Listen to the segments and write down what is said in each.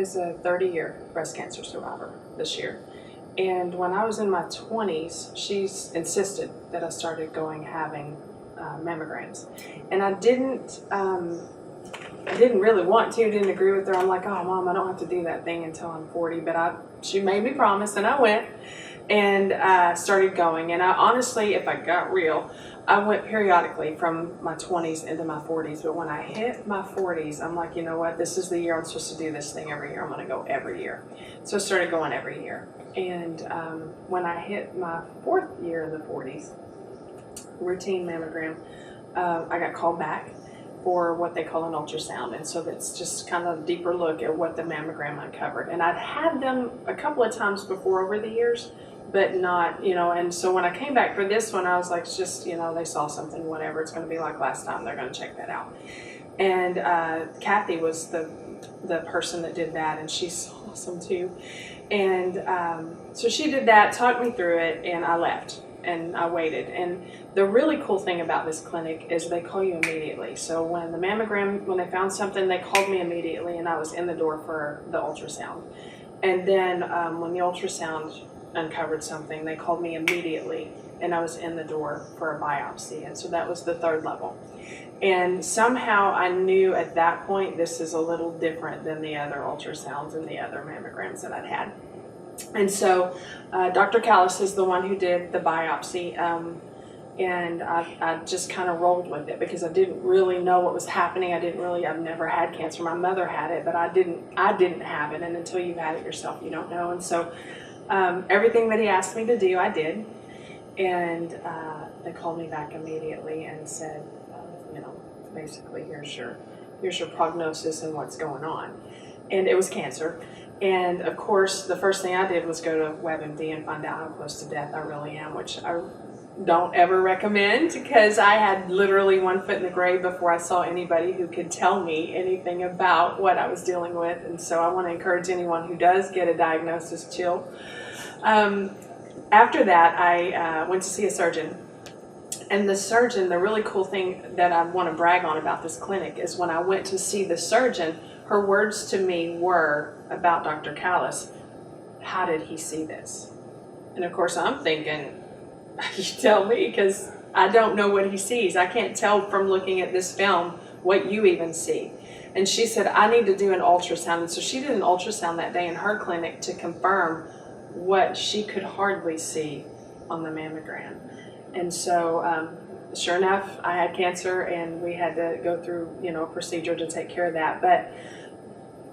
is a 30-year breast cancer survivor this year. And when I was in my 20s, she's insisted that I started having mammograms. And I didn't really want to, didn't agree with her. I'm like, oh, Mom, I don't have to do that thing until I'm 40. But she made me promise, and I went and started going. And I honestly, if I got real, I went periodically from my 20s into my 40s. But when I hit my 40s, I'm like, you know what? This is the year I'm supposed to do this thing every year. I'm going to go every year. So I started going every year. And when I hit my 4th year in the 40s, routine mammogram, I got called back for what they call an ultrasound. And so that's just kind of a deeper look at what the mammogram uncovered. And I'd had them a couple of times before over the years, but not, and so when I came back for this one, I was like, just, they saw something, whatever, it's going to be like last time, they're going to check that out. And Kathy was the person that did that, and she's awesome too. And so she did that, talked me through it, and I left. And I waited. And the really cool thing about this clinic is they call you immediately. So when they found something, they called me immediately, and I was in the door for the ultrasound. And then when the ultrasound uncovered something, they called me immediately, and I was in the door for a biopsy. And so that was the 3rd level. And somehow I knew at that point, this is a little different than the other ultrasounds and the other mammograms that I'd had. And so Dr. Callis is the one who did the biopsy, and I just kind of rolled with it because I didn't really know what was happening. I've never had cancer. My mother had it, but I didn't have it, and until you've had it yourself, you don't know. And so everything that he asked me to do, I did, and they called me back immediately and said, basically, here's your prognosis and what's going on. And it was cancer. And of course, the first thing I did was go to WebMD and find out how close to death I really am, which I don't ever recommend because I had literally one foot in the grave before I saw anybody who could tell me anything about what I was dealing with. And so I want to encourage anyone who does get a diagnosis, chill. After that, I went to see a surgeon. And the surgeon, the really cool thing that I want to brag on about this clinic is when I went to see the surgeon, her words to me were about Dr. Callis, how did he see this? And of course I'm thinking, you tell me, because I don't know what he sees. I can't tell from looking at this film what you even see. And she said, I need to do an ultrasound. And so she did an ultrasound that day in her clinic to confirm what she could hardly see on the mammogram. And so sure enough, I had cancer, and we had to go through, a procedure to take care of that. But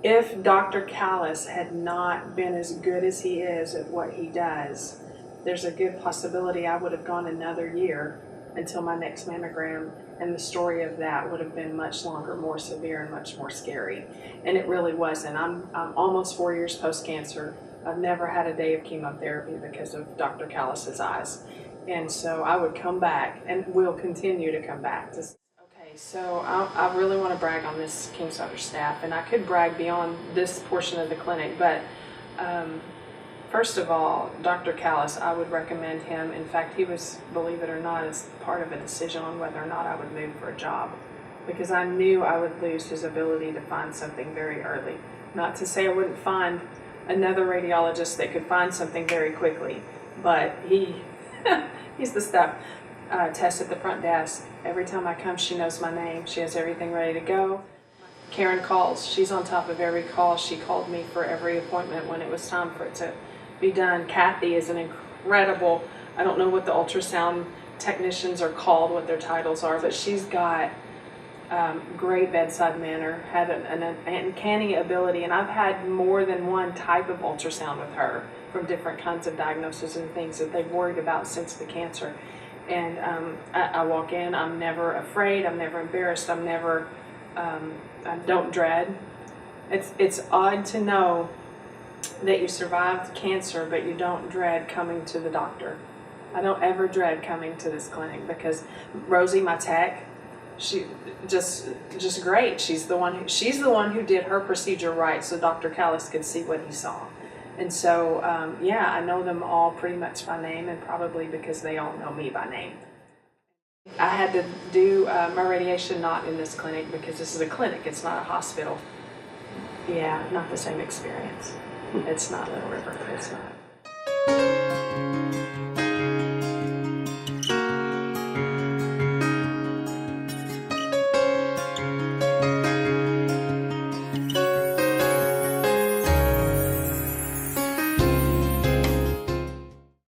if Dr. Callis had not been as good as he is at what he does, there's a good possibility I would have gone another year until my next mammogram, and the story of that would have been much longer, more severe, and much more scary. And it really wasn't. I'm almost 4 years post-cancer. I've never had a day of chemotherapy because of Dr. Callis's eyes. And so I would come back, and will continue to come back. Okay, so I really want to brag on this Kingsutter staff, and I could brag beyond this portion of the clinic, but first of all, Dr. Callis, I would recommend him. In fact, he was, believe it or not, as part of a decision on whether or not I would move for a job, because I knew I would lose his ability to find something very early. Not to say I wouldn't find another radiologist that could find something very quickly, but he's the stuff. Tess at the front desk. Every time I come, she knows my name. She has everything ready to go. Karen calls. She's on top of every call. She called me for every appointment when it was time for it to be done. Kathy is an incredible, I don't know what the ultrasound technicians are called, what their titles are, but she's got great bedside manner, had an uncanny ability, and I've had more than one type of ultrasound with her from different kinds of diagnoses and things that they've worried about since the cancer. And I walk in, I'm never afraid, I'm never embarrassed, I don't dread. It's odd to know that you survived cancer, but you don't dread coming to the doctor. I don't ever dread coming to this clinic because Rosie, my tech, she just great. She's the one who did her procedure right, so Dr. Callis could see what he saw. And so, yeah, I know them all pretty much by name, and probably because they all know me by name. I had to do my radiation not in this clinic because this is a clinic, it's not a hospital. Yeah, not the same experience. It's not Little River. It's not.